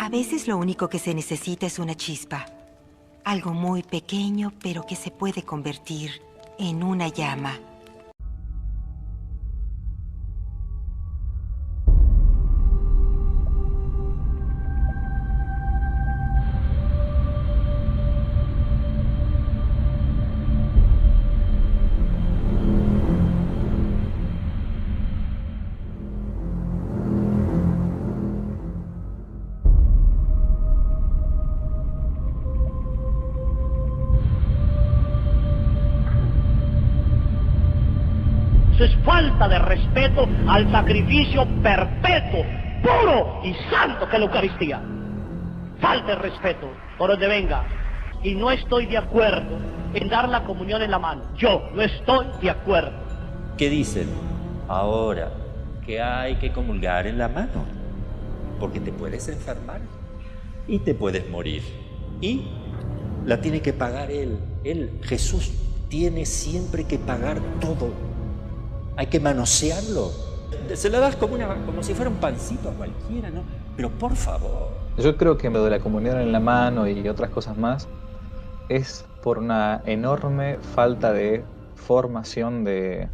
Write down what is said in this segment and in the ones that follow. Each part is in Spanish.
A veces lo único que se necesita es una chispa. Algo muy pequeño, pero que se puede convertir en una llama. Eso es falta de respeto al sacrificio perpetuo, puro y santo que es la Eucaristía. Falta de respeto, por donde venga. Y no estoy de acuerdo en dar la comunión en la mano. Yo no estoy de acuerdo. ¿Qué dicen? Ahora que hay que comulgar en la mano, porque te puedes enfermar y te puedes morir. Y la tiene que pagar Él. Jesús, tiene siempre que pagar todo. Hay que manosearlo. Se lo das como si fuera un pancito a cualquiera, ¿no? Pero por favor. Yo creo que lo de la comunión en la mano y otras cosas más es por una enorme falta de formación del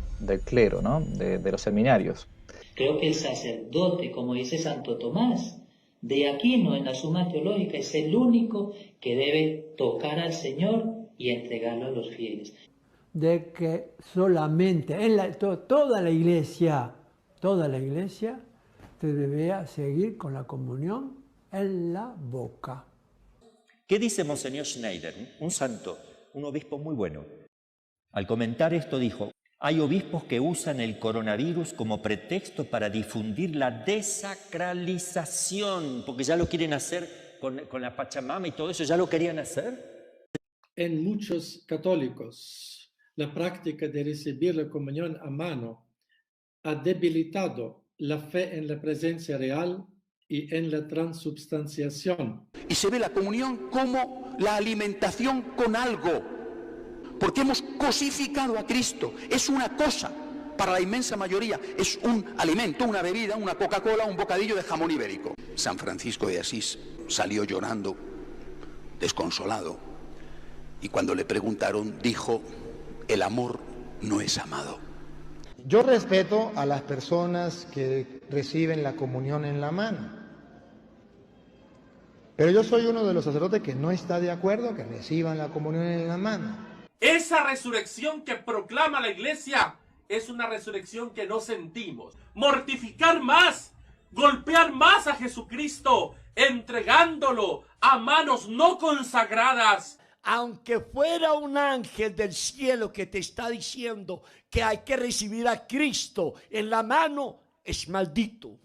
clero, ¿no? De los seminarios. Creo que el sacerdote, como dice Santo Tomás de Aquino en la Suma Teológica, es el único que debe tocar al Señor y entregarlo a los fieles. De que solamente toda la iglesia debe seguir con la comunión en la boca. ¿Qué dice Monseñor Schneider, un santo, un obispo muy bueno? Al comentar esto dijo: hay obispos que usan el coronavirus como pretexto para difundir la desacralización, porque ya lo quieren hacer con la Pachamama y todo eso, ya lo querían hacer. En muchos católicos, la práctica de recibir la comunión a mano ha debilitado la fe en la presencia real y en la transubstanciación. Y se ve la comunión como la alimentación con algo, porque hemos cosificado a Cristo. Es una cosa, para la inmensa mayoría, es un alimento, una bebida, una Coca-Cola, un bocadillo de jamón ibérico. San Francisco de Asís salió llorando, desconsolado, y cuando le preguntaron, dijo: el amor no es amado. Yo respeto a las personas que reciben la comunión en la mano, pero yo soy uno de los sacerdotes que no está de acuerdo que reciban la comunión en la mano. Esa resurrección que proclama la Iglesia es una resurrección que no sentimos. Mortificar más, golpear más a Jesucristo, entregándolo a manos no consagradas. Aunque fuera un ángel del cielo que te está diciendo que hay que recibir a Cristo en la mano, es maldito.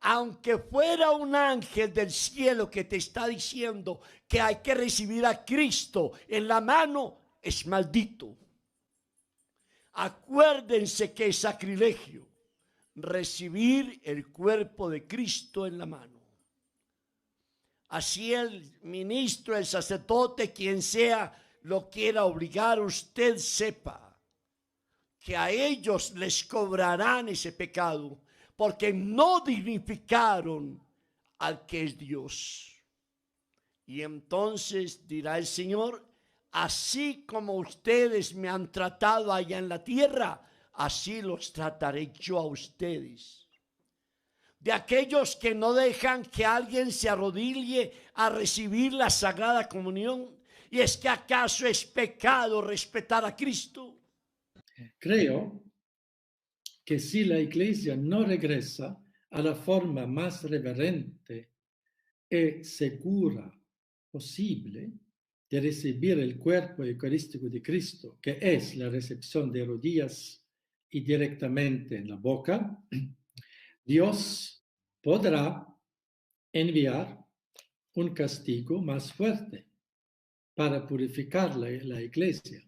Aunque fuera un ángel del cielo que te está diciendo que hay que recibir a Cristo en la mano, es maldito. Acuérdense que es sacrilegio recibir el cuerpo de Cristo en la mano. Así el ministro, el sacerdote, quien sea, lo quiera obligar, usted sepa que a ellos les cobrarán ese pecado, porque no dignificaron al que es Dios. Y entonces dirá el Señor: así como ustedes me han tratado allá en la tierra, así los trataré yo a ustedes. De aquellos que no dejan que alguien se arrodille a recibir la Sagrada Comunión. ¿Y es que acaso es pecado respetar a Cristo? Creo que si la Iglesia no regresa a la forma más reverente y segura posible de recibir el cuerpo eucarístico de Cristo, que es la recepción de rodillas y directamente en la boca, Dios podrá enviar un castigo más fuerte para purificar la Iglesia.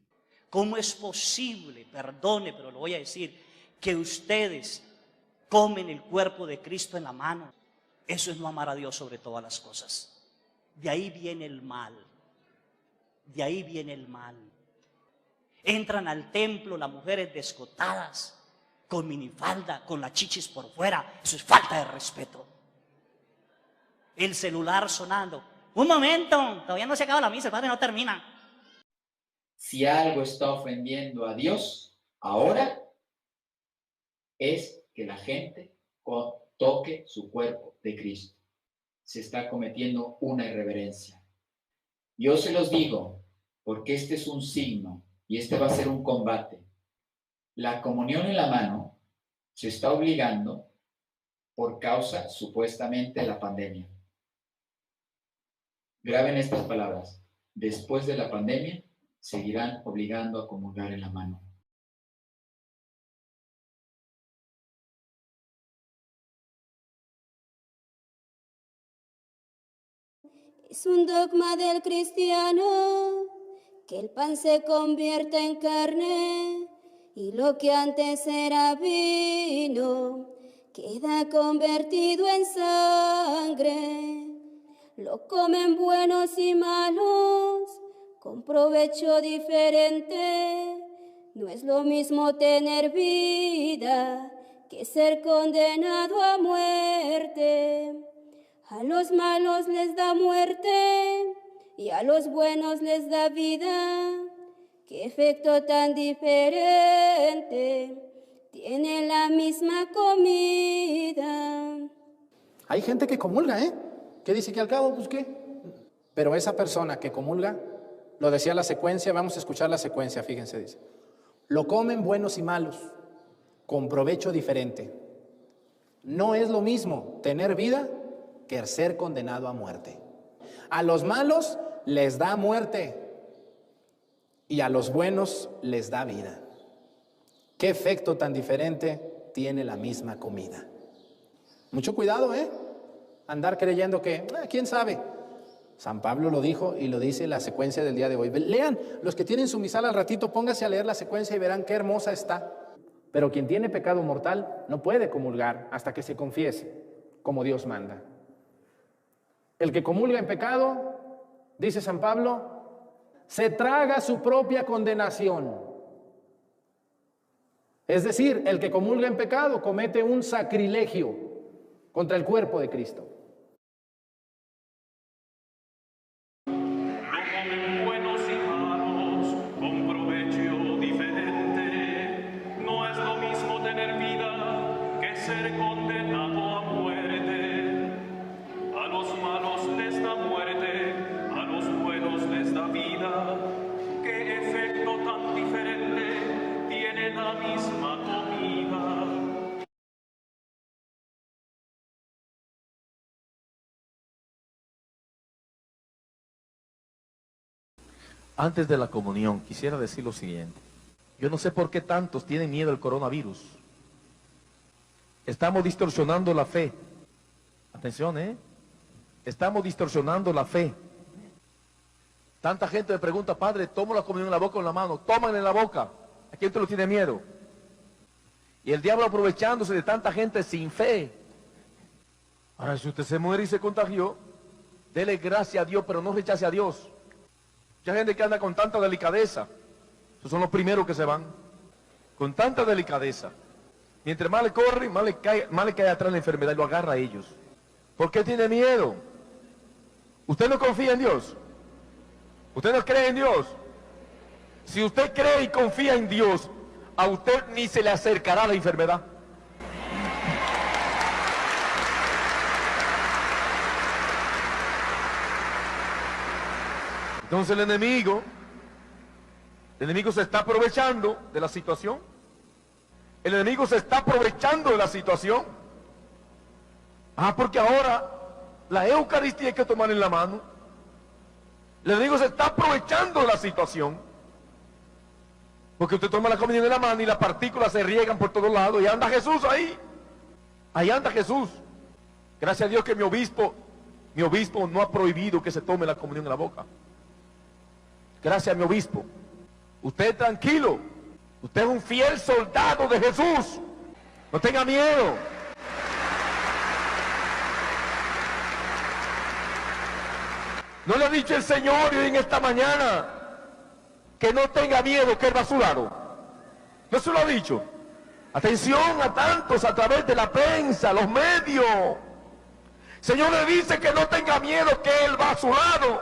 ¿Cómo es posible, perdone, pero lo voy a decir, que ustedes comen el cuerpo de Cristo en la mano? Eso es no amar a Dios sobre todas las cosas. De ahí viene el mal. De ahí viene el mal. Entran al templo las mujeres descotadas, con minifalda, con las chichis por fuera. Eso es falta de respeto. el celular sonando. Un momento, todavía no se acaba la misa, el padre no termina. Si algo está ofendiendo a Dios ahora, es que la gente toque su cuerpo de Cristo. Se está cometiendo una irreverencia. Yo se los digo, porque este es un signo y este va a ser un combate. La comunión en la mano se está obligando por causa, supuestamente, de la pandemia. Graben estas palabras. Después de la pandemia, seguirán obligando a comulgar en la mano. Es un dogma del cristiano que el pan se convierta en carne y lo que antes era vino queda convertido en sangre. Lo comen buenos y malos con provecho diferente. No es lo mismo tener vida que ser condenado a muerte. A los malos les da muerte y a los buenos les da vida. Qué efecto tan diferente tiene la misma comida. Hay gente que comulga, que dice que al cabo, pues qué. Pero esa persona que comulga, lo decía la secuencia, vamos a escuchar la secuencia, fíjense, dice. Lo comen buenos y malos, con provecho diferente. No es lo mismo tener vida que ser condenado a muerte. A los malos les da muerte y a los buenos les da vida. ¿Qué efecto tan diferente tiene la misma comida? Mucho cuidado, andar creyendo que, quién sabe. San Pablo lo dijo y lo dice la secuencia del día de hoy. Lean, los que tienen su misal al ratito, pónganse a leer la secuencia y verán qué hermosa está. Pero quien tiene pecado mortal no puede comulgar hasta que se confiese, como Dios manda. El que comulga en pecado, dice San Pablo, se traga su propia condenación. Es decir, el que comulga en pecado comete un sacrilegio contra el cuerpo de Cristo. Antes de la comunión, quisiera decir lo siguiente. Yo no sé por qué tantos tienen miedo al coronavirus. Estamos distorsionando la fe. Atención, Estamos distorsionando la fe. Tanta gente me pregunta, padre, ¿tomo la comunión en la boca o en la mano? Tómala en la boca. ¿A quién te lo tiene miedo? Y el diablo aprovechándose de tanta gente sin fe. Ahora, si usted se muere y se contagió, dele gracias a Dios, pero no rechace a Dios. Mucha gente que anda con tanta delicadeza, esos son los primeros que se van, con tanta delicadeza. Mientras más le corre, más le cae atrás la enfermedad y lo agarra a ellos. ¿Por qué tiene miedo? ¿Usted no confía en Dios? ¿Usted no cree en Dios? Si usted cree y confía en Dios, a usted ni se le acercará la enfermedad. Entonces el enemigo se está aprovechando de la situación. El enemigo se está aprovechando de la situación. Porque ahora la Eucaristía hay que tomar en la mano. El enemigo se está aprovechando de la situación. Porque usted toma la comunión en la mano y las partículas se riegan por todos lados y anda Jesús ahí. Ahí anda Jesús. Gracias a Dios que mi obispo no ha prohibido que se tome la comunión en la boca. Gracias a mi obispo. Usted tranquilo. Usted es un fiel soldado de Jesús. No tenga miedo. ¿No le ha dicho el Señor hoy en esta mañana que no tenga miedo, que Él va a su lado? ¿No se lo ha dicho? Atención a tantos a través de la prensa, los medios, Señor le dice que no tenga miedo, que Él va a su lado.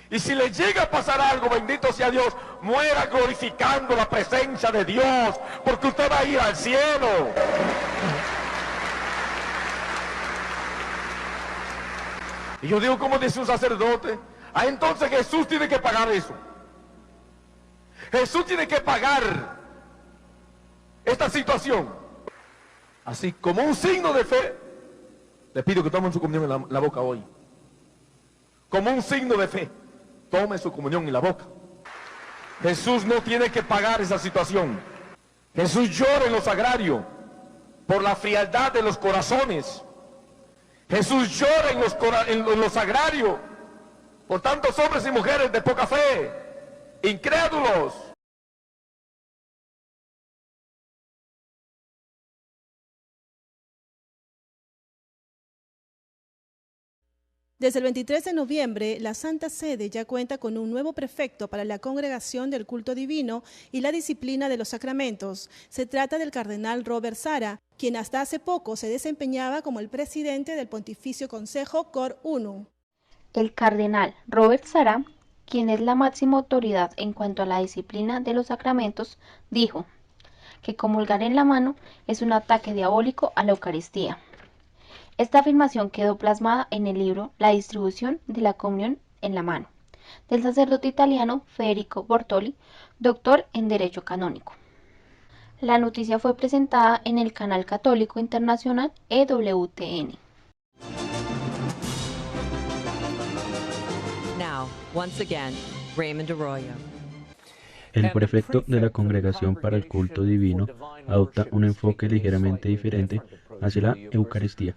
Y si le llega a pasar algo, bendito sea Dios, muera glorificando la presencia de Dios, porque usted va a ir al cielo. Y yo digo, como dice un sacerdote, entonces Jesús tiene que pagar eso. Jesús tiene que pagar esta situación. Así como un signo de fe, le pido que tomen su comunión en la boca hoy. Como un signo de fe, tome su comunión en la boca. Jesús no tiene que pagar esa situación. Jesús llora en los sagrarios por la frialdad de los corazones. Jesús llora en los sagrarios por tantos hombres y mujeres de poca fe, incrédulos. Desde el 23 de noviembre, la Santa Sede ya cuenta con un nuevo prefecto para la Congregación del Culto Divino y la Disciplina de los Sacramentos. Se trata del cardenal Robert Sarah, quien hasta hace poco se desempeñaba como el presidente del Pontificio Consejo Cor Unum. El cardenal Robert Sarah, quien es la máxima autoridad en cuanto a la disciplina de los sacramentos, dijo que comulgar en la mano es un ataque diabólico a la Eucaristía. Esta afirmación quedó plasmada en el libro La distribución de la comunión en la mano, del sacerdote italiano Federico Bortoli, doctor en Derecho Canónico. La noticia fue presentada en el canal católico internacional EWTN. Now, once again, Raymond Arroyo. El prefecto de la Congregación para el Culto Divino adopta un enfoque ligeramente diferente hacia la Eucaristía.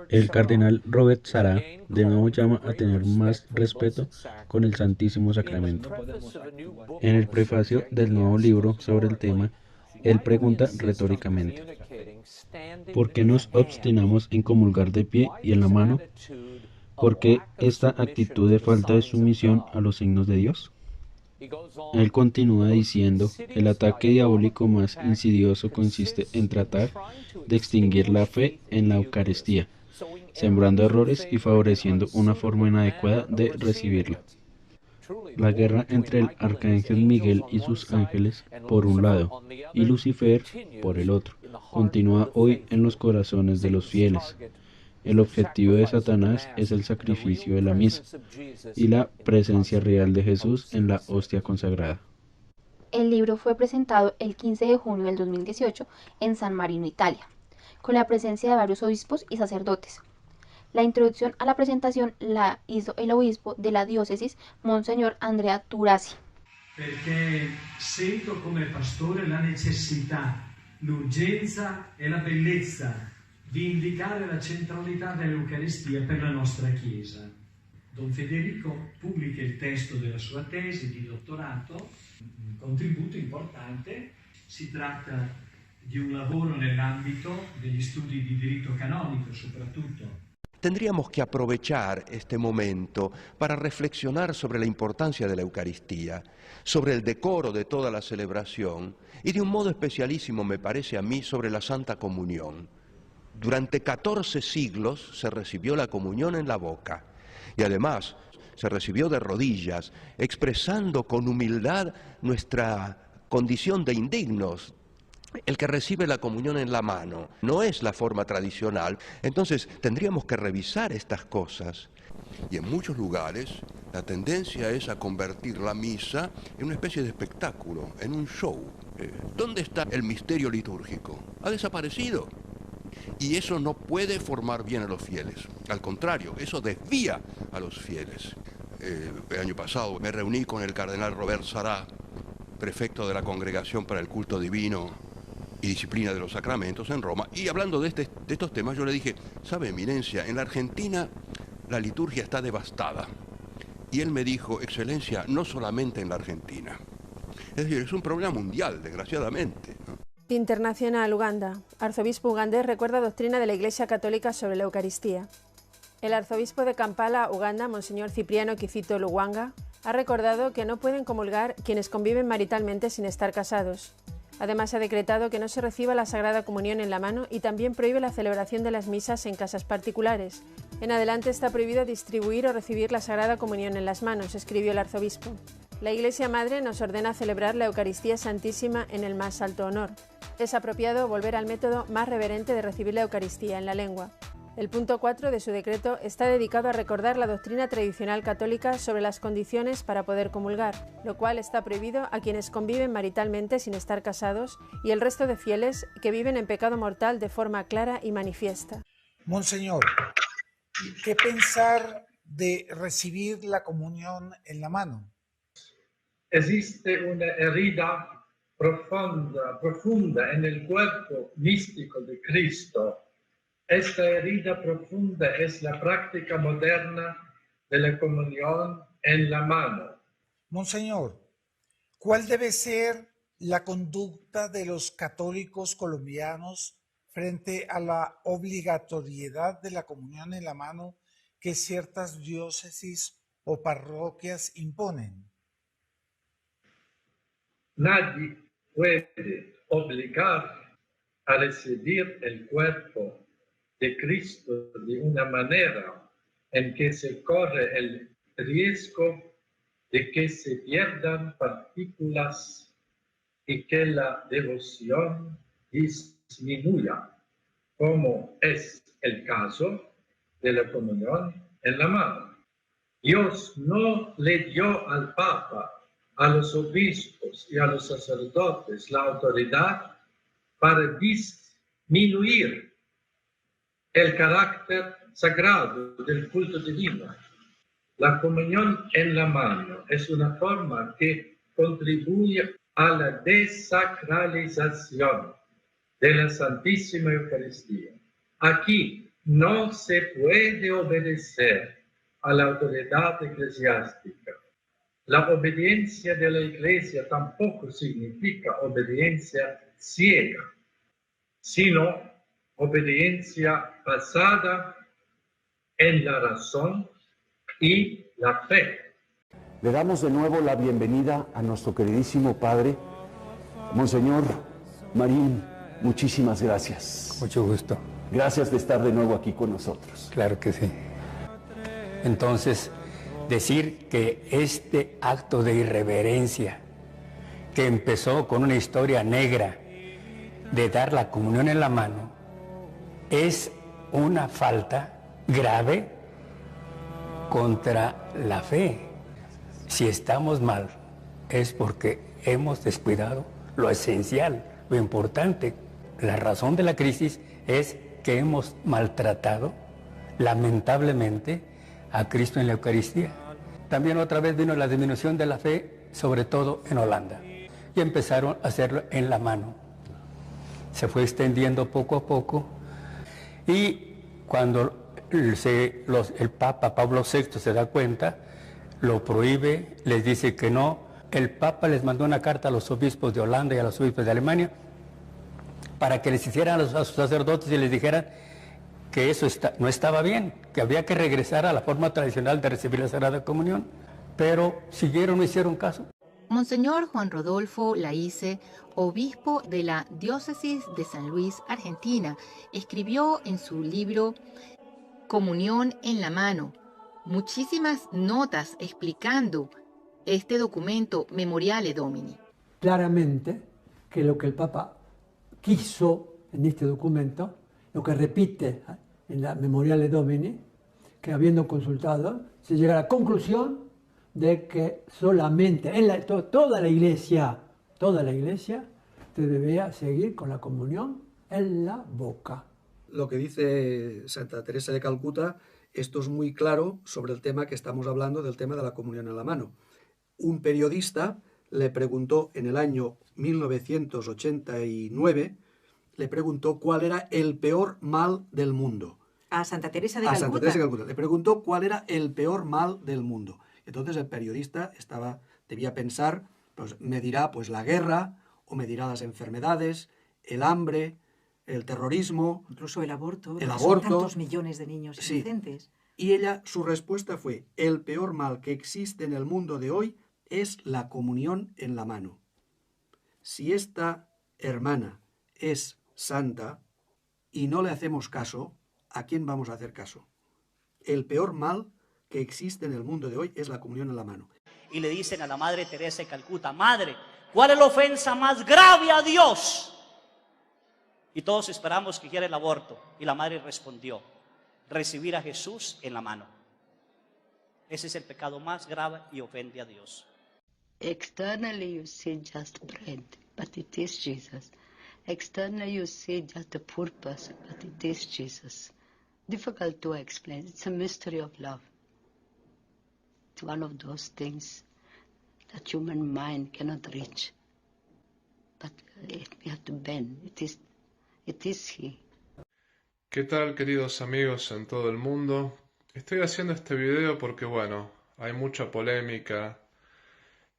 El cardenal Robert Sarah de nuevo llama a tener más respeto con el Santísimo Sacramento. En el prefacio del nuevo libro sobre el tema, él pregunta retóricamente: ¿por qué nos obstinamos en comulgar de pie y en la mano? ¿Por qué esta actitud de falta de sumisión a los signos de Dios? Él continúa diciendo: el ataque diabólico más insidioso consiste en tratar de extinguir la fe en la Eucaristía, sembrando errores y favoreciendo una forma inadecuada de recibirla. La guerra entre el arcángel Miguel y sus ángeles, por un lado, y Lucifer, por el otro, continúa hoy en los corazones de los fieles. El objetivo de Satanás es el sacrificio de la misa y la presencia real de Jesús en la hostia consagrada. El libro fue presentado el 15 de junio del 2018 en San Marino, Italia, con la presencia de varios obispos y sacerdotes. La introducción a la presentación la hizo el obispo de la diócesis, Monseñor Andrea Turasi. Perché sento come pastore la necessità, l'urgenza e la bellezza di indicare la centralità dell'Eucaristia per la nostra Chiesa. Don Federico pubblica il testo della sua tesi di dottorato, un contributo importante. Si tratta di un lavoro nell'ambito degli studi di diritto canonico soprattutto. Tendríamos que aprovechar este momento para reflexionar sobre la importancia de la Eucaristía, sobre el decoro de toda la celebración y de un modo especialísimo, me parece a mí, sobre la Santa Comunión. Durante 14 siglos se recibió la comunión en la boca y además se recibió de rodillas, expresando con humildad nuestra condición de indignos. El que recibe la comunión en la mano no es la forma tradicional, entonces tendríamos que revisar estas cosas. Y en muchos lugares la tendencia es a convertir la misa en una especie de espectáculo, en un show. ¿Dónde está el misterio litúrgico? Ha desaparecido. Y eso no puede formar bien a los fieles. Al contrario, eso desvía a los fieles. El año pasado me reuní con el cardenal Robert Sarah, prefecto de la Congregación para el Culto Divino y Disciplina de los Sacramentos en Roma, y hablando de estos temas yo le dije: ¿sabe, Eminencia, en la Argentina la liturgia está devastada? Y él me dijo: Excelencia, no solamente en la Argentina. Es decir, es un problema mundial, desgraciadamente, ¿no? Internacional, Uganda. Arzobispo ugandés recuerda doctrina de la Iglesia Católica sobre la Eucaristía. El arzobispo de Kampala, Uganda, Monseñor Cipriano Kizito Luwanga, ha recordado que no pueden comulgar quienes conviven maritalmente sin estar casados. Además, ha decretado que no se reciba la Sagrada Comunión en la mano y también prohíbe la celebración de las misas en casas particulares. En adelante está prohibido distribuir o recibir la Sagrada Comunión en las manos, escribió el arzobispo. La Iglesia Madre nos ordena celebrar la Eucaristía Santísima en el más alto honor. Es apropiado volver al método más reverente de recibir la Eucaristía en la lengua. El punto 4 de su decreto está dedicado a recordar la doctrina tradicional católica sobre las condiciones para poder comulgar, lo cual está prohibido a quienes conviven maritalmente sin estar casados y el resto de fieles que viven en pecado mortal de forma clara y manifiesta. Monseñor, ¿qué pensar de recibir la comunión en la mano? Existe una herida profunda en el cuerpo místico de Cristo. Esta herida profunda es la práctica moderna de la comunión en la mano. Monseñor, ¿cuál debe ser la conducta de los católicos colombianos frente a la obligatoriedad de la comunión en la mano que ciertas diócesis o parroquias imponen? Nadie puede obligar a recibir el cuerpo de Cristo de una manera en que se corre el riesgo de que se pierdan partículas y que la devoción disminuya, como es el caso de la comunión en la mano. Dios no le dio al Papa, a los obispos y a los sacerdotes la autoridad para disminuir el carácter sagrado del culto divino. La comunión en la mano es una forma que contribuye a la desacralización de la Santísima Eucaristía. Aquí no se puede obedecer a la autoridad eclesiástica. La obediencia de la Iglesia tampoco significa obediencia ciega, sino obediencia basada en la razón y la fe. Le damos de nuevo la bienvenida a nuestro queridísimo Padre, Monseñor Marín. Muchísimas gracias. Mucho gusto. Gracias de estar de nuevo aquí con nosotros. Claro que sí. Entonces, decir que este acto de irreverencia que empezó con una historia negra de dar la comunión en la mano es una falta grave contra la fe. Si estamos mal es porque hemos descuidado lo esencial, lo importante. La razón de la crisis es que hemos maltratado lamentablemente a Cristo en la Eucaristía. También otra vez vino la disminución de la fe, sobre todo en Holanda, y empezaron a hacerlo en la mano. Se fue extendiendo poco a poco, y cuando el Papa Pablo VI se da cuenta, lo prohíbe, les dice que no. El Papa les mandó una carta a los obispos de Holanda y a los obispos de Alemania para que les hicieran a sus sacerdotes y les dijeran que eso no estaba bien, que había que regresar a la forma tradicional de recibir la Sagrada Comunión, pero siguieron, no hicieron caso. Monseñor Juan Rodolfo Laíce, obispo de la diócesis de San Luis, Argentina, escribió en su libro Comunión en la mano muchísimas notas explicando este documento Memoriale Domini. Claramente que lo que el Papa quiso en este documento, lo que repite en la Memoriale Domini, que habiendo consultado, se llega a la conclusión de que solamente toda la iglesia se debía seguir con la comunión en la boca. Lo que dice Santa Teresa de Calcuta, esto es muy claro sobre el tema que estamos hablando, del tema de la comunión en la mano. Un periodista le preguntó en el año 1989, le preguntó cuál era el peor mal del mundo. A Santa Teresa de Calcuta. A Santa Teresa de Calcuta. Le preguntó cuál era el peor mal del mundo. Entonces el periodista debía pensar, pues me dirá pues la guerra, o me dirá las enfermedades, el hambre, el terrorismo. Incluso el aborto. Son tantos millones de niños inocentes. Y su respuesta fue, el peor mal que existe en el mundo de hoy es la comunión en la mano. Si esta hermana es santa y no le hacemos caso, ¿a quién vamos a hacer caso? El peor mal que existe en el mundo de hoy es la comunión en la mano. Y le dicen a la Madre Teresa de Calcuta: Madre, ¿cuál es la ofensa más grave a Dios? Y todos esperamos que quiera el aborto. Y la Madre respondió: recibir a Jesús en la mano. Ese es el pecado más grave y ofende a Dios. Externally you see just bread, but it is Jesus. Externally you see just a poor person, but it is Jesus. Difficult to explain. It's a mystery of love. It's one of those things that human mind cannot reach. But we have to bend. It is He. ¿Qué tal, queridos amigos en todo el mundo? Estoy haciendo este video porque, bueno, hay mucha polémica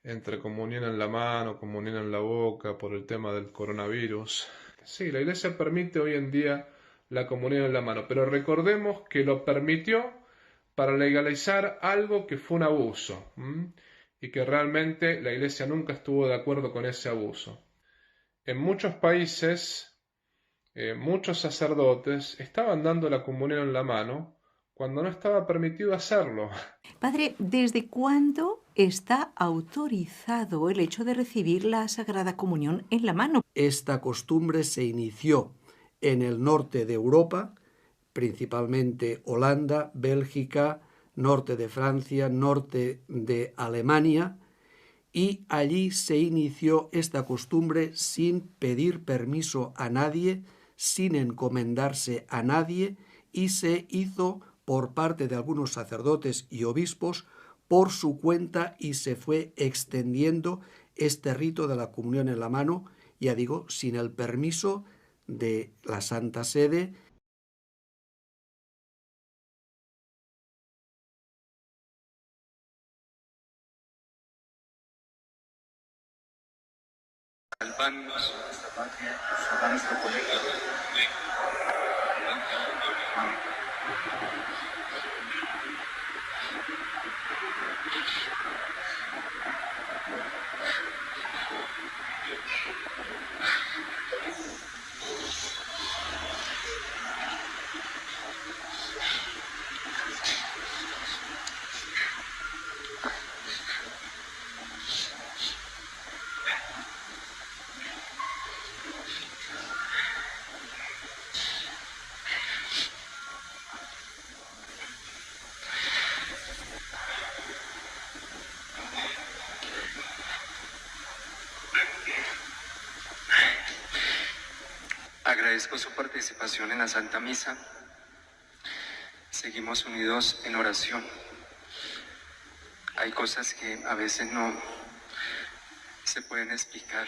entre comunión en la mano, comunión en la boca, por el tema del coronavirus. Sí, la Iglesia permite hoy en día la comunión en la mano, pero recordemos que lo permitió para legalizar algo que fue un abuso, y que realmente la Iglesia nunca estuvo de acuerdo con ese abuso. En muchos países, muchos sacerdotes estaban dando la comunión en la mano cuando no estaba permitido hacerlo. Padre, ¿desde cuándo está autorizado el hecho de recibir la Sagrada Comunión en la mano? Esta costumbre se inició en el norte de Europa, principalmente Holanda, Bélgica, norte de Francia, norte de Alemania, y allí se inició esta costumbre sin pedir permiso a nadie, sin encomendarse a nadie, y se hizo por parte de algunos sacerdotes y obispos por su cuenta, y se fue extendiendo este rito de la comunión en la mano, ya digo, sin el permiso de la Santa Sede. Salvarnos, nuestra patria, salvar nuestro colegio. Agradezco su participación en la Santa Misa. Seguimos unidos en oración. Hay cosas que a veces no se pueden explicar,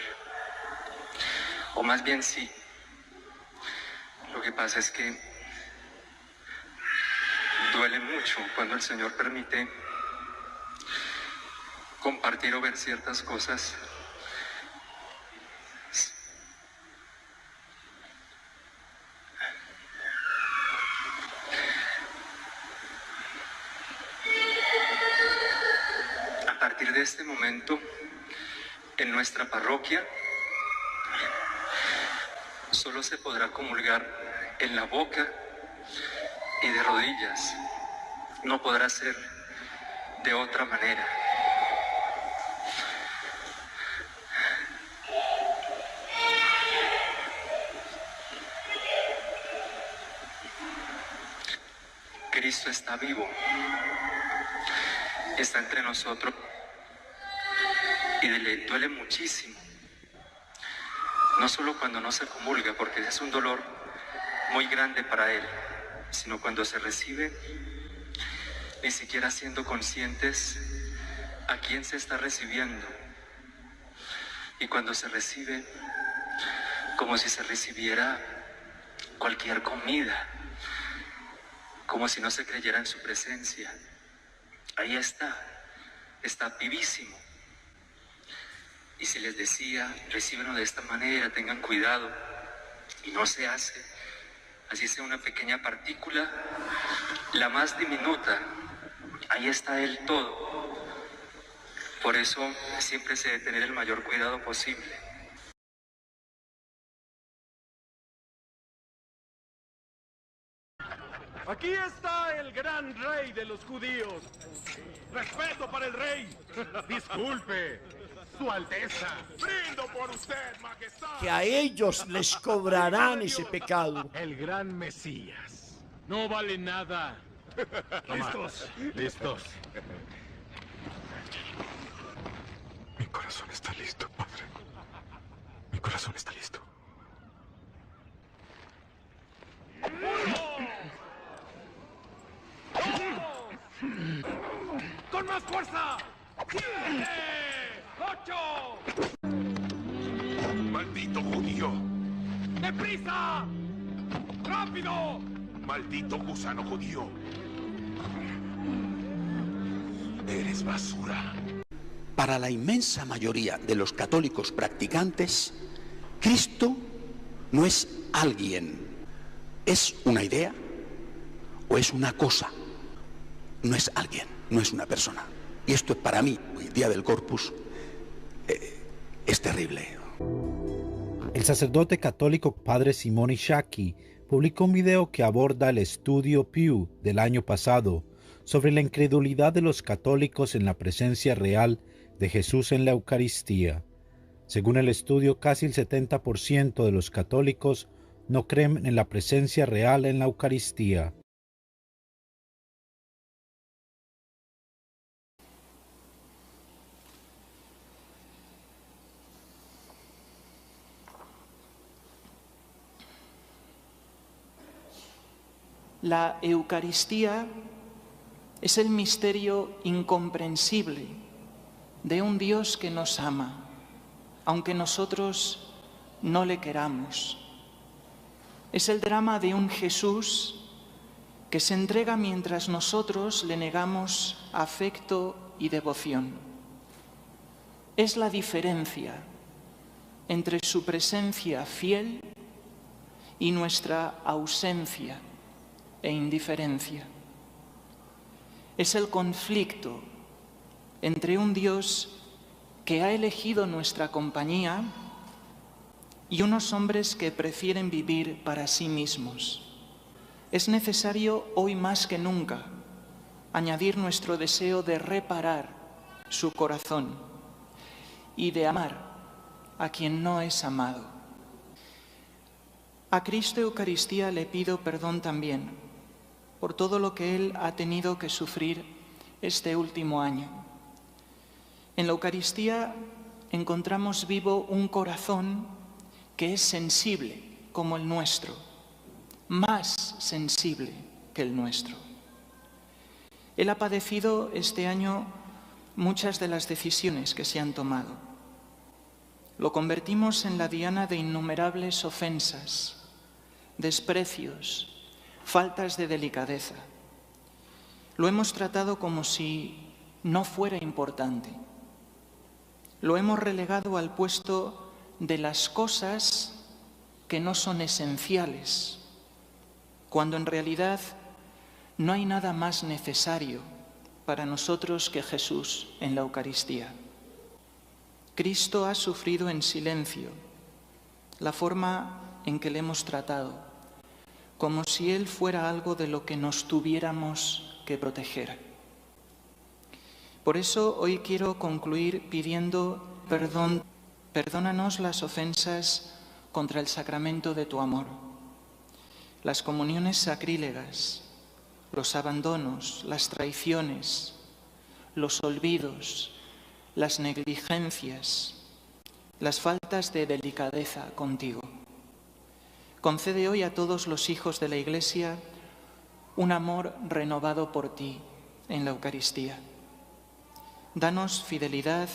o más bien sí. Lo que pasa es que duele mucho cuando el Señor permite compartir o ver ciertas cosas de este momento. En nuestra parroquia solo se podrá comulgar en la boca y de rodillas. No podrá ser de otra manera. Cristo está vivo, está entre nosotros. Y le duele muchísimo, no solo cuando no se comulga, porque es un dolor muy grande para él, sino cuando se recibe, ni siquiera siendo conscientes a quién se está recibiendo, y cuando se recibe, como si se recibiera cualquier comida, como si no se creyera en su presencia. Ahí está vivísimo. Y si les decía, recíbenlo de esta manera, tengan cuidado, y no se hace, así sea una pequeña partícula, la más diminuta, ahí está el todo. Por eso siempre se debe tener el mayor cuidado posible. Aquí está el gran rey de los judíos. Respeto para el rey. Disculpe, Su Alteza. Brindo por usted, majestad. Que a ellos les cobrarán ese pecado. El gran Mesías. No vale nada. ¿Listos? Listos. Mi corazón está listo, padre. Mi corazón está listo. ¡Con más fuerza! ¡7! ¡8! ¡Maldito judío! ¡Deprisa! ¡Rápido! ¡Maldito gusano judío! Eres basura. Para la inmensa mayoría de los católicos practicantes, Cristo no es alguien, es una idea o es una cosa. No es alguien, no es una persona. Y esto para mí, el día del Corpus, es terrible. El sacerdote católico padre Simone Sciacchi publicó un video que aborda el estudio Pew del año pasado sobre la incredulidad de los católicos en la presencia real de Jesús en la Eucaristía. Según el estudio, casi el 70% de los católicos no creen en la presencia real en la Eucaristía. La Eucaristía es el misterio incomprensible de un Dios que nos ama, aunque nosotros no le queramos. Es el drama de un Jesús que se entrega mientras nosotros le negamos afecto y devoción. Es la diferencia entre su presencia fiel y nuestra ausencia e indiferencia. Es el conflicto entre un Dios que ha elegido nuestra compañía y unos hombres que prefieren vivir para sí mismos. Es necesario hoy más que nunca añadir nuestro deseo de reparar su corazón y de amar a quien no es amado. A Cristo Eucaristía le pido perdón también por todo lo que Él ha tenido que sufrir este último año. En la Eucaristía encontramos vivo un corazón que es sensible como el nuestro, más sensible que el nuestro. Él ha padecido este año muchas de las decisiones que se han tomado. Lo convertimos en la diana de innumerables ofensas, desprecios, faltas de delicadeza. Lo hemos tratado como si no fuera importante. Lo hemos relegado al puesto de las cosas que no son esenciales, cuando en realidad no hay nada más necesario para nosotros que Jesús en la Eucaristía. Cristo ha sufrido en silencio la forma en que le hemos tratado, como si Él fuera algo de lo que nos tuviéramos que proteger. Por eso hoy quiero concluir pidiendo perdón. Perdónanos las ofensas contra el sacramento de tu amor, las comuniones sacrílegas, los abandonos, las traiciones, los olvidos, las negligencias, las faltas de delicadeza contigo. Concede hoy a todos los hijos de la Iglesia un amor renovado por ti en la Eucaristía. Danos fidelidad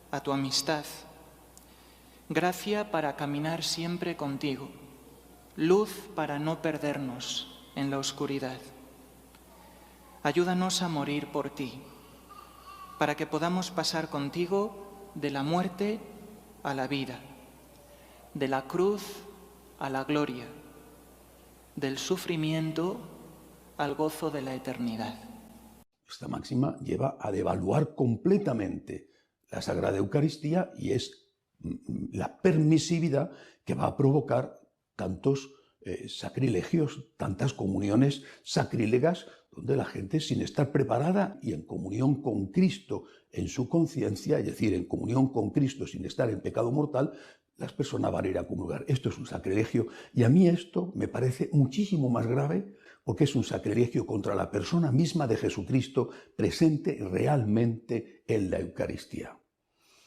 a tu amistad, gracia para caminar siempre contigo, luz para no perdernos en la oscuridad. Ayúdanos a morir por ti, para que podamos pasar contigo de la muerte a la vida, de la cruz a la gloria, del sufrimiento al gozo de la eternidad. Esta máxima lleva a devaluar completamente la Sagrada Eucaristía y es la permisividad que va a provocar tantos sacrilegios, tantas comuniones sacrílegas, donde la gente, sin estar preparada y en comunión con Cristo en su conciencia, es decir, en comunión con Cristo sin estar en pecado mortal, las personas van a ir a comulgar. Esto es un sacrilegio, y a mí esto me parece muchísimo más grave, porque es un sacrilegio contra la persona misma de Jesucristo presente realmente en la Eucaristía.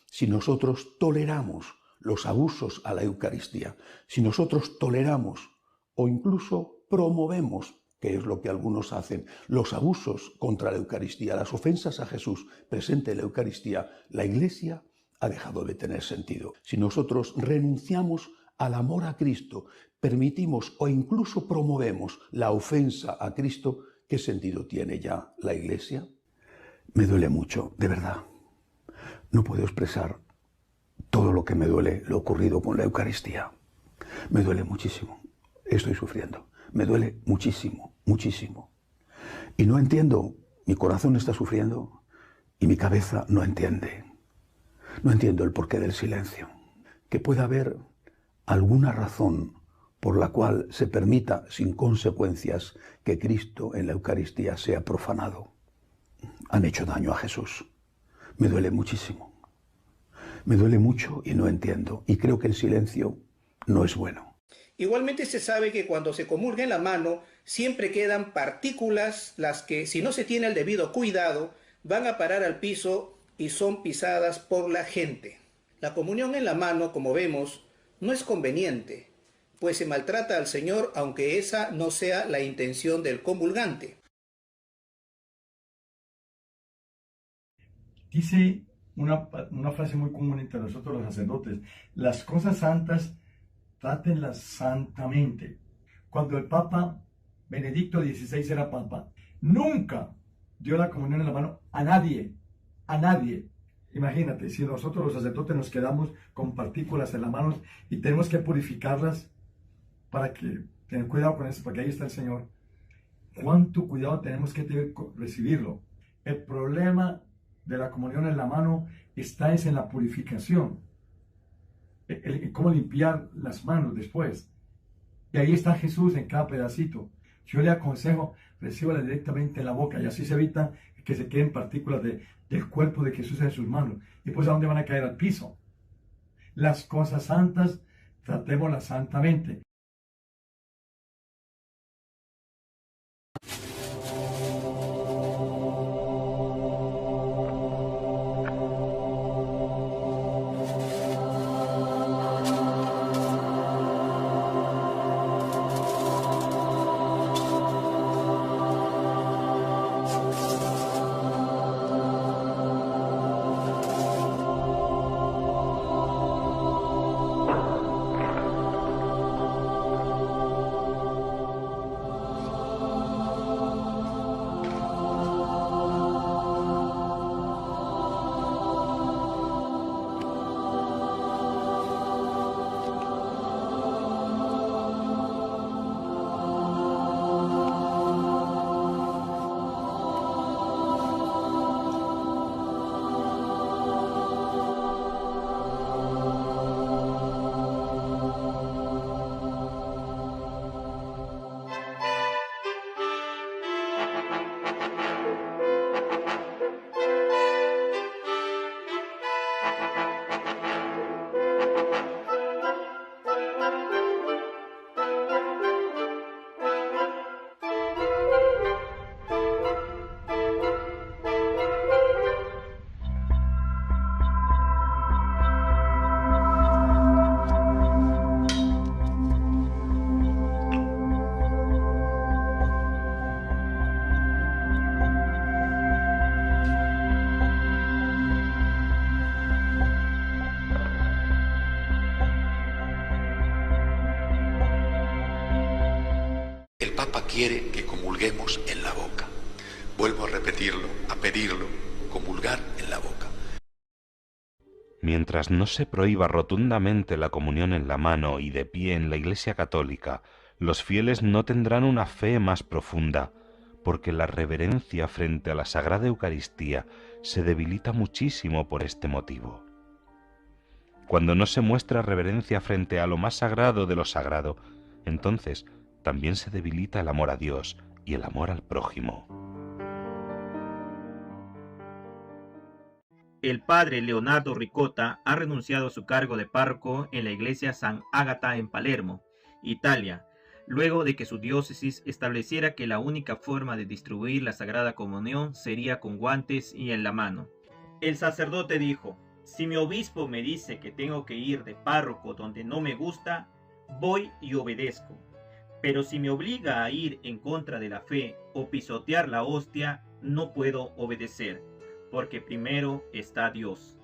Si nosotros toleramos los abusos a la Eucaristía, si nosotros toleramos o incluso promovemos, que es lo que algunos hacen, los abusos contra la Eucaristía, las ofensas a Jesús presente en la Eucaristía, la Iglesia ha dejado de tener sentido. Si nosotros renunciamos al amor a Cristo, permitimos o incluso promovemos la ofensa a Cristo, ¿qué sentido tiene ya la Iglesia? Me duele mucho, de verdad. No puedo expresar todo lo que me duele lo ocurrido con la Eucaristía. Me duele muchísimo. Estoy sufriendo. Me duele muchísimo, muchísimo. Y no entiendo. Mi corazón está sufriendo y mi cabeza no entiende. No entiendo el porqué del silencio. Que pueda haber alguna razón por la cual se permita sin consecuencias que Cristo en la Eucaristía sea profanado. Han hecho daño a Jesús. Me duele muchísimo. Me duele mucho y no entiendo. Y creo que el silencio no es bueno. Igualmente se sabe que cuando se comulga en la mano siempre quedan partículas, las que si no se tiene el debido cuidado van a parar al piso y son pisadas por la gente. La comunión en la mano, como vemos, no es conveniente, pues se maltrata al Señor aunque esa no sea la intención del comulgante. Dice una frase muy común entre nosotros los sacerdotes: las cosas santas, trátenlas santamente. Cuando el Papa Benedicto XVI era Papa, nunca dio la comunión en la mano a nadie, a nadie. Imagínate, si nosotros los sacerdotes nos quedamos con partículas en las manos y tenemos que purificarlas para que tener cuidado con eso, porque ahí está el Señor. ¿Cuánto cuidado tenemos que tener con recibirlo? El problema de la comunión en la mano está en la purificación. Cómo limpiar las manos después. Y ahí está Jesús en cada pedacito. Yo le aconsejo, recíbala directamente en la boca, y así se evita que se queden partículas del cuerpo de Jesús en sus manos. Y pues, ¿a dónde van a caer? Al piso. Las cosas santas, tratémoslas santamente. Quiere que comulguemos en la boca. Vuelvo a repetirlo, a pedirlo, comulgar en la boca. Mientras no se prohíba rotundamente la comunión en la mano y de pie en la Iglesia Católica, los fieles no tendrán una fe más profunda, porque la reverencia frente a la Sagrada Eucaristía se debilita muchísimo por este motivo. Cuando no se muestra reverencia frente a lo más sagrado de lo sagrado, entonces también se debilita el amor a Dios y el amor al prójimo. El padre Leonardo Ricotta ha renunciado a su cargo de párroco en la iglesia San Ágata en Palermo, Italia, luego de que su diócesis estableciera que la única forma de distribuir la Sagrada Comunión sería con guantes y en la mano. El sacerdote dijo: si mi obispo me dice que tengo que ir de párroco donde no me gusta, voy y obedezco. Pero si me obliga a ir en contra de la fe o pisotear la hostia, no puedo obedecer, porque primero está Dios.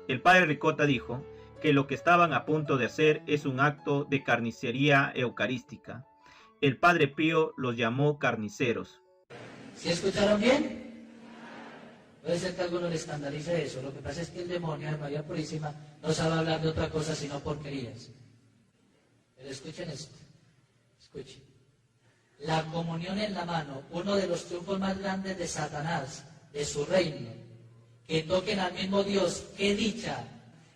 El padre Ricotta dijo que lo que estaban a punto de hacer es un acto de carnicería eucarística. El padre Pío los llamó carniceros. ¿Sí escucharon bien? Puede ser que a alguno le escandalice eso. Lo que pasa es que el demonio de María Purísima no sabe hablar de otra cosa sino porquerías. Pero escuchen esto. Escuchen. La comunión en la mano, uno de los triunfos más grandes de Satanás, de su reino. Que toquen al mismo Dios. ¡Qué dicha!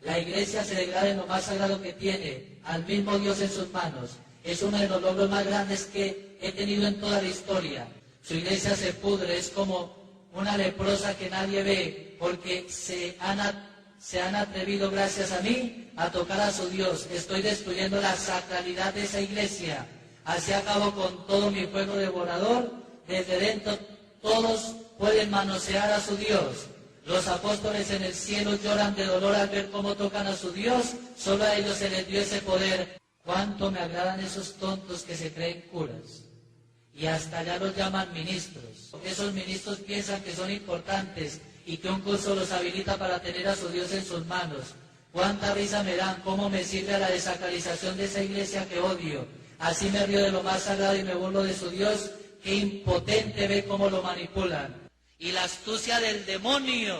La iglesia se degrada en lo más sagrado que tiene, al mismo Dios en sus manos. Es uno de los logros más grandes que he tenido en toda la historia. Su iglesia se pudre, es como una leprosa que nadie ve, porque se han atrevido, gracias a mí, a tocar a su Dios. Estoy destruyendo la sacralidad de esa iglesia. Así acabo con todo mi fuego devorador. Desde dentro todos pueden manosear a su Dios. Los apóstoles en el cielo lloran de dolor al ver cómo tocan a su Dios. Solo a ellos se les dio ese poder. Cuánto me agradan esos tontos que se creen curas. Y hasta allá los llaman ministros. Esos ministros piensan que son importantes y que un curso los habilita para tener a su Dios en sus manos. Cuánta risa me dan, cómo me sirve a la desacralización de esa iglesia que odio. Así me río de lo más sagrado y me burlo de su Dios. Qué impotente ve cómo lo manipulan. Y la astucia del demonio.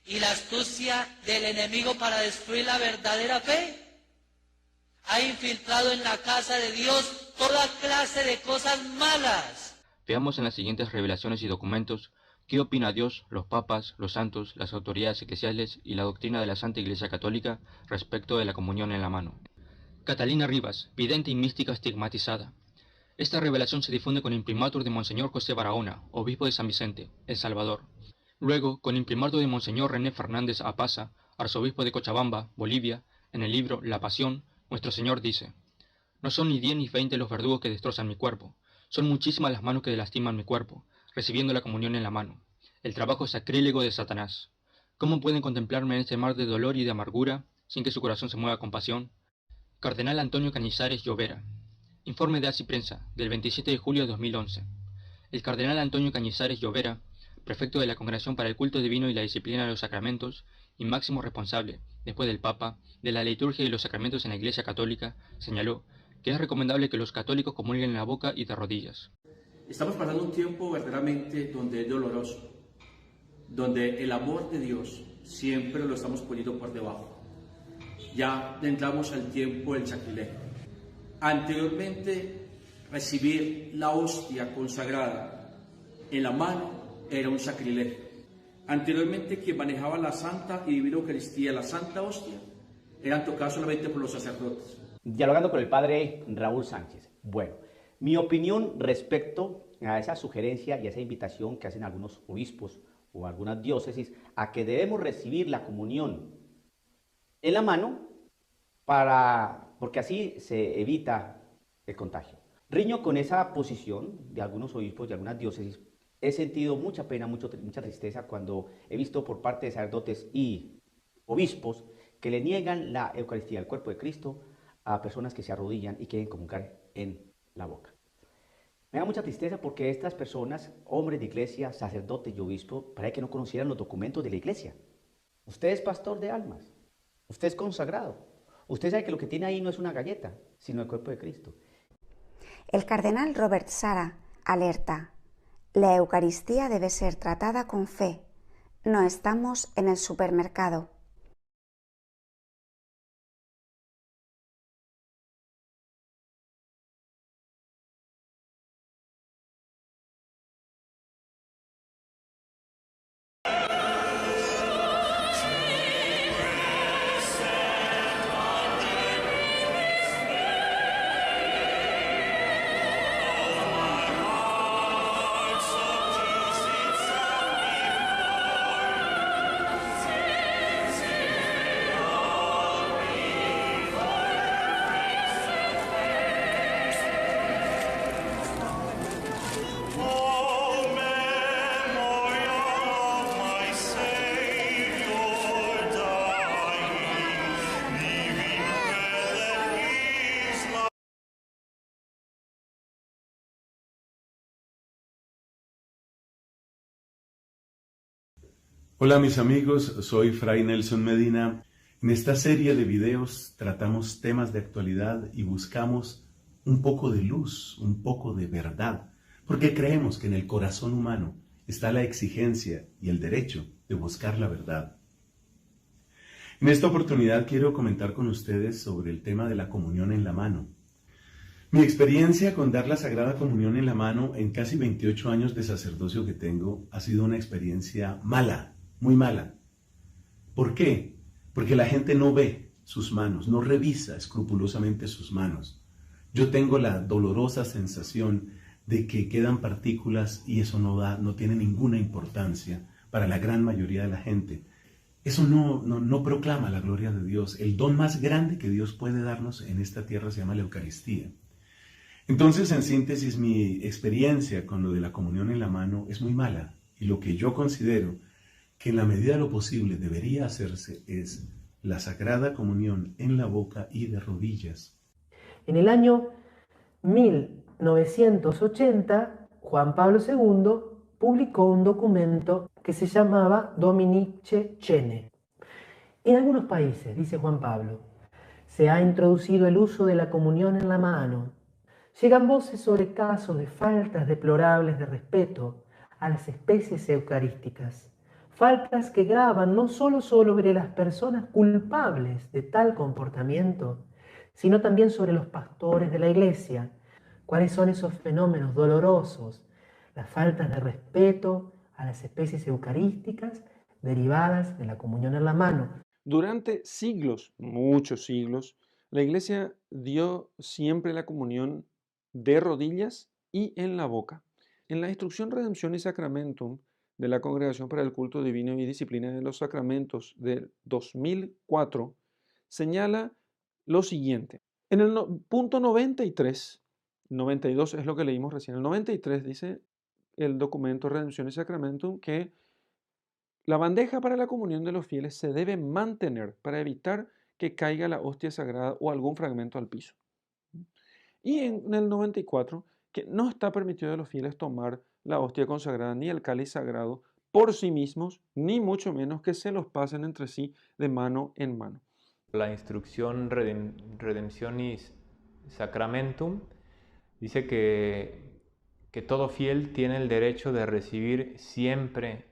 Y la astucia del enemigo para destruir la verdadera fe. Ha infiltrado en la casa de Dios toda clase de cosas malas. Veamos en las siguientes revelaciones y documentos qué opina Dios, los papas, los santos, las autoridades eclesiales y la doctrina de la Santa Iglesia Católica respecto de la comunión en la mano. Catalina Rivas, vidente y mística estigmatizada. Esta revelación se difunde con imprimatur de Monseñor José Barahona, obispo de San Vicente, El Salvador. Luego, con imprimatur de Monseñor René Fernández Apaza, arzobispo de Cochabamba, Bolivia, en el libro La Pasión, nuestro Señor dice: no son ni 10 ni 20 los verdugos que destrozan mi cuerpo, son muchísimas las manos que lastiman mi cuerpo, recibiendo la comunión en la mano, el trabajo sacrílego de Satanás. ¿Cómo pueden contemplarme en este mar de dolor y de amargura, sin que su corazón se mueva con pasión? Cardenal Antonio Cañizares Llovera. Informe de Así Prensa, del 27 de julio de 2011. El cardenal Antonio Cañizares Llovera, prefecto de la Congregación para el Culto Divino y la Disciplina de los Sacramentos, y máximo responsable, después del Papa, de la liturgia y los sacramentos en la Iglesia Católica, señaló que es recomendable que los católicos comulguen en la boca y de rodillas. Estamos pasando un tiempo verdaderamente donde es doloroso, donde el amor de Dios siempre lo estamos poniendo por debajo. Ya entramos al tiempo del sacrilegio. Anteriormente, recibir la hostia consagrada en la mano era un sacrilegio. Anteriormente, quien manejaba la Santa y Divina Eucaristía, la Santa Hostia, eran tocados solamente por los sacerdotes. Dialogando con el padre Raúl Sánchez. Bueno, mi opinión respecto a esa sugerencia y a esa invitación que hacen algunos obispos o algunas diócesis a que debemos recibir la comunión en la mano porque así se evita el contagio. Riño con esa posición de algunos obispos y algunas diócesis. He sentido mucha pena, mucha tristeza cuando he visto por parte de sacerdotes y obispos que le niegan la Eucaristía, el cuerpo de Cristo, a personas que se arrodillan y quieren comulgar en la boca. Me da mucha tristeza porque estas personas, hombres de iglesia, sacerdotes y obispos, parece que no conocieran los documentos de la iglesia. Usted es pastor de almas, usted es consagrado, usted sabe que lo que tiene ahí no es una galleta, sino el cuerpo de Cristo. El cardenal Robert Sarah alerta: la Eucaristía debe ser tratada con fe, no estamos en el supermercado. Hola mis amigos, soy Fray Nelson Medina. En esta serie de videos tratamos temas de actualidad y buscamos un poco de luz, un poco de verdad, porque creemos que en el corazón humano está la exigencia y el derecho de buscar la verdad. En esta oportunidad quiero comentar con ustedes sobre el tema de la comunión en la mano. Mi experiencia con dar la Sagrada Comunión en la mano en casi 28 años de sacerdocio que tengo ha sido una experiencia mala, muy mala. ¿Por qué? Porque la gente no ve sus manos, no revisa escrupulosamente sus manos. Yo tengo la dolorosa sensación de que quedan partículas y eso no tiene ninguna importancia para la gran mayoría de la gente. Eso no proclama la gloria de Dios. El don más grande que Dios puede darnos en esta tierra se llama la Eucaristía. Entonces, en síntesis, mi experiencia con lo de la comunión en la mano es muy mala. Y lo que yo considero que en la medida de lo posible debería hacerse es la Sagrada Comunión en la boca y de rodillas. En el año 1980, Juan Pablo II publicó un documento que se llamaba Dominice Cene. En algunos países, dice Juan Pablo, se ha introducido el uso de la comunión en la mano. Llegan voces sobre casos de faltas deplorables de respeto a las especies eucarísticas, faltas que gravan no solo sobre las personas culpables de tal comportamiento, sino también sobre los pastores de la Iglesia. ¿Cuáles son esos fenómenos dolorosos? Las faltas de respeto a las especies eucarísticas derivadas de la comunión en la mano. Durante siglos, muchos siglos, la Iglesia dio siempre la comunión de rodillas y en la boca. En la Instrucción Redemption y Sacramentum de la Congregación para el Culto Divino y Disciplina de los Sacramentos del 2004, señala lo siguiente. En el punto 93, 92 es lo que leímos recién, el 93 dice el documento Redemption y Sacramentum que la bandeja para la comunión de los fieles se debe mantener para evitar que caiga la hostia sagrada o algún fragmento al piso. Y en el 94, que no está permitido a los fieles tomar la hostia consagrada ni el cáliz sagrado por sí mismos, ni mucho menos que se los pasen entre sí de mano en mano. La instrucción Redemptionis Sacramentum dice que todo fiel tiene el derecho de recibir siempre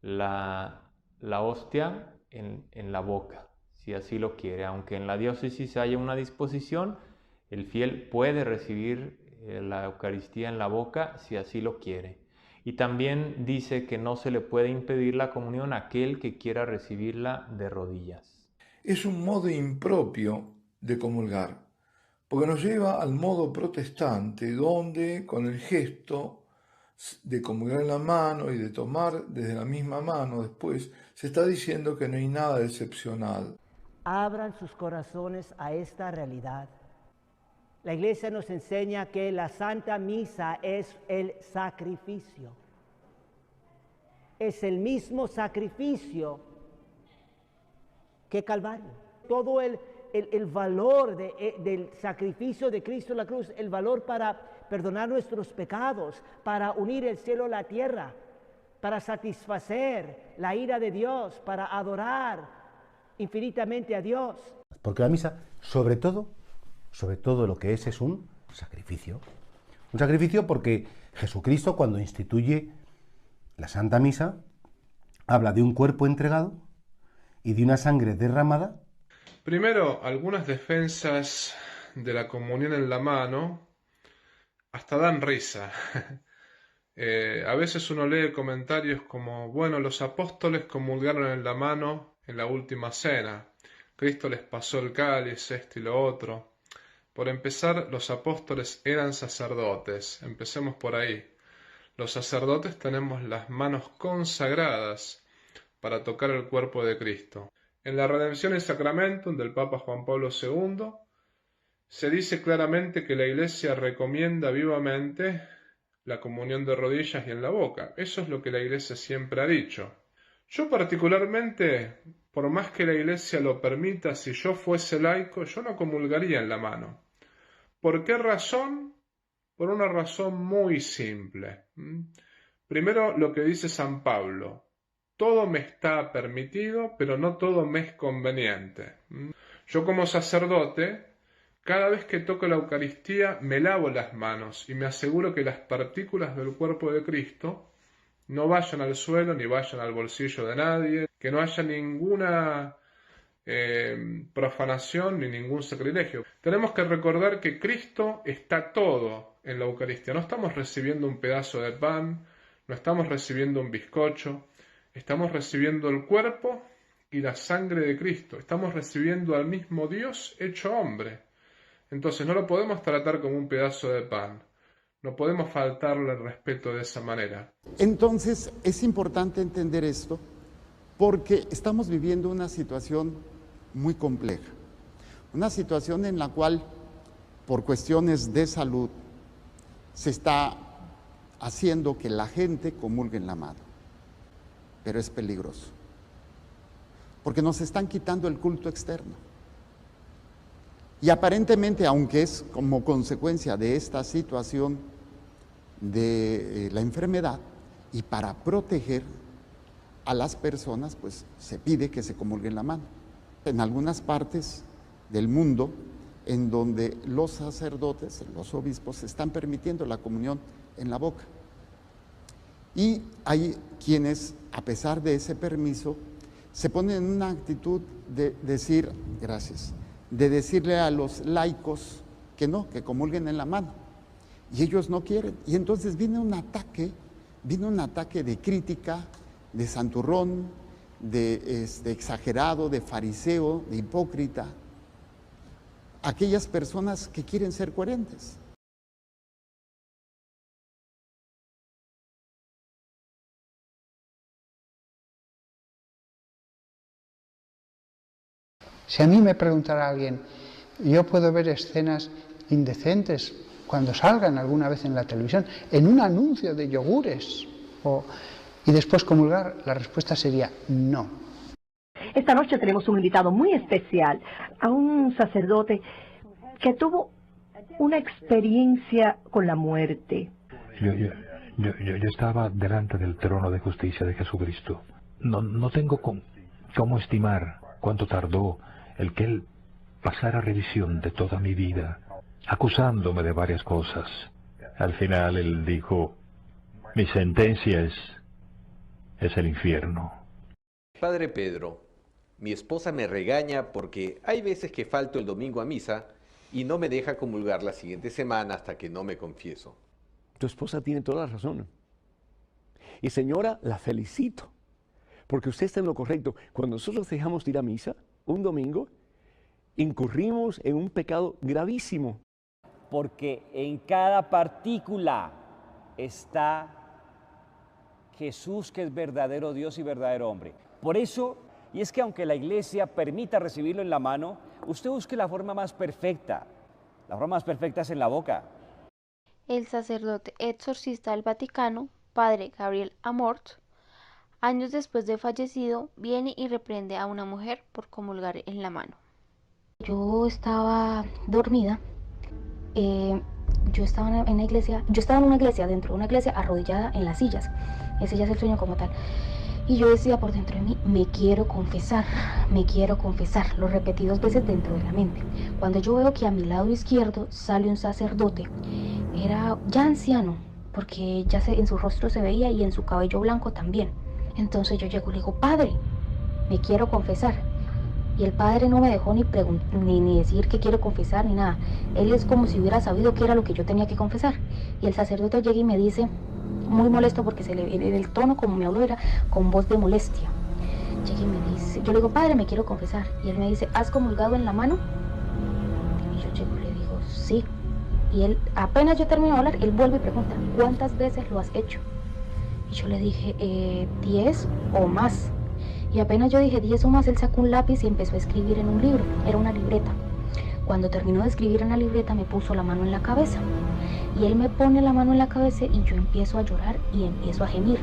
la hostia en la boca, si así lo quiere. Aunque en la diócesis haya una disposición, el fiel puede recibir la Eucaristía en la boca si así lo quiere. Y también dice que no se le puede impedir la comunión a aquel que quiera recibirla de rodillas. Es un modo impropio de comulgar, porque nos lleva al modo protestante, donde con el gesto de comulgar en la mano y de tomar desde la misma mano después, se está diciendo que no hay nada de excepcional. Abran sus corazones a esta realidad. La Iglesia nos enseña que la Santa Misa es el sacrificio. Es el mismo sacrificio que Calvario. Todo el valor del sacrificio de Cristo en la cruz, el valor para perdonar nuestros pecados, para unir el cielo a la tierra, para satisfacer la ira de Dios, para adorar infinitamente a Dios. Porque la misa, sobre todo lo que es un sacrificio. Un sacrificio porque Jesucristo, cuando instituye la Santa Misa, habla de un cuerpo entregado y de una sangre derramada. Primero, algunas defensas de la comunión en la mano hasta dan risa. A veces uno lee comentarios como, bueno, los apóstoles comulgaron en la mano en la última cena. Cristo les pasó el cáliz, esto y lo otro. Por empezar, los apóstoles eran sacerdotes. Empecemos por ahí. Los sacerdotes tenemos las manos consagradas para tocar el cuerpo de Cristo. En la Redemption y Sacramentum del Papa Juan Pablo II se dice claramente que la Iglesia recomienda vivamente la comunión de rodillas y en la boca. Eso es lo que la Iglesia siempre ha dicho. Yo particularmente, por más que la Iglesia lo permita, si yo fuese laico, yo no comulgaría en la mano. ¿Por qué razón? Por una razón muy simple. Primero, lo que dice San Pablo. todo me está permitido, pero no todo me es conveniente. Yo como sacerdote, cada vez que toco la Eucaristía me lavo las manos y me aseguro que las partículas del cuerpo de Cristo no vayan al suelo ni vayan al bolsillo de nadie, que no haya ninguna profanación ni ningún sacrilegio. Tenemos que recordar que Cristo está todo en la Eucaristía. No estamos recibiendo un pedazo de pan, no estamos recibiendo un bizcocho, estamos recibiendo el cuerpo y la sangre de Cristo. Estamos recibiendo al mismo Dios hecho hombre. Entonces no lo podemos tratar como un pedazo de pan. No podemos faltarle el respeto de esa manera. Entonces es importante entender esto porque estamos viviendo una situación muy compleja. Una situación en la cual, por cuestiones de salud, se está haciendo que la gente comulgue en la mano. Pero es peligroso. Porque nos están quitando el culto externo. Y aparentemente, aunque es como consecuencia de esta situación de la enfermedad, y para proteger a las personas, pues se pide que se comulguen la mano. En algunas partes del mundo, en donde los sacerdotes, los obispos, están permitiendo la comunión en la boca. Y hay quienes, a pesar de ese permiso, se ponen en una actitud de decir, gracias, de decirle a los laicos que no, que comulguen en la mano. Y ellos no quieren. Y entonces viene un ataque de crítica, de santurrón, de exagerado, de fariseo, de hipócrita. Aquellas personas que quieren ser coherentes. Si a mí me preguntara alguien, yo puedo ver escenas indecentes cuando salgan alguna vez en la televisión, en un anuncio de yogures, y después comulgar, la respuesta sería no. Esta noche tenemos un invitado muy especial, a un sacerdote que tuvo una experiencia con la muerte. Yo estaba delante del trono de justicia de Jesucristo. No tengo cómo estimar cuánto tardó el que Él pasara revisión de toda mi vida, acusándome de varias cosas. Al final Él dijo, mi sentencia es el infierno. Padre Pedro, mi esposa me regaña porque hay veces que falto el domingo a misa y no me deja comulgar la siguiente semana hasta que no me confieso. Tu esposa tiene toda la razón. Y señora, la felicito, porque usted está en lo correcto. Cuando nosotros dejamos de ir a misa un domingo, incurrimos en un pecado gravísimo. Porque en cada partícula está Jesús, que es verdadero Dios y verdadero hombre. Por eso, y es que aunque la Iglesia permita recibirlo en la mano, usted busque la forma más perfecta. La forma más perfecta es en la boca. El sacerdote exorcista del Vaticano, Padre Gabriel Amort, años después de fallecido, viene y reprende a una mujer por comulgar en la mano. Yo estaba dormida, yo estaba en una iglesia, dentro de una iglesia, arrodillada en las sillas. Ese ya es el sueño como tal. Y yo decía por dentro de mí, me quiero confesar, lo repetí 2 veces dentro de la mente. Cuando yo veo que a mi lado izquierdo sale un sacerdote, era ya anciano, porque ya en su rostro se veía y en su cabello blanco también. Entonces yo llego y le digo, padre, me quiero confesar. Y el padre no me dejó ni decir que quiero confesar ni nada. Él es como si hubiera sabido qué era lo que yo tenía que confesar. Y el sacerdote llega y me dice, muy molesto porque el tono como me habló era con voz de molestia. Llega y me dice, yo le digo, padre, me quiero confesar. Y él me dice, ¿has comulgado en la mano? Y yo llego y le digo, sí. Y él, apenas yo termino de hablar, él vuelve y pregunta, ¿cuántas veces lo has hecho? Y yo le dije, 10 o más. Y apenas yo dije 10 o más, él sacó un lápiz y empezó a escribir en un libro, era una libreta. Cuando terminó de escribir en la libreta me puso la mano en la cabeza. Y él me pone la mano en la cabeza y yo empiezo a llorar y empiezo a gemir.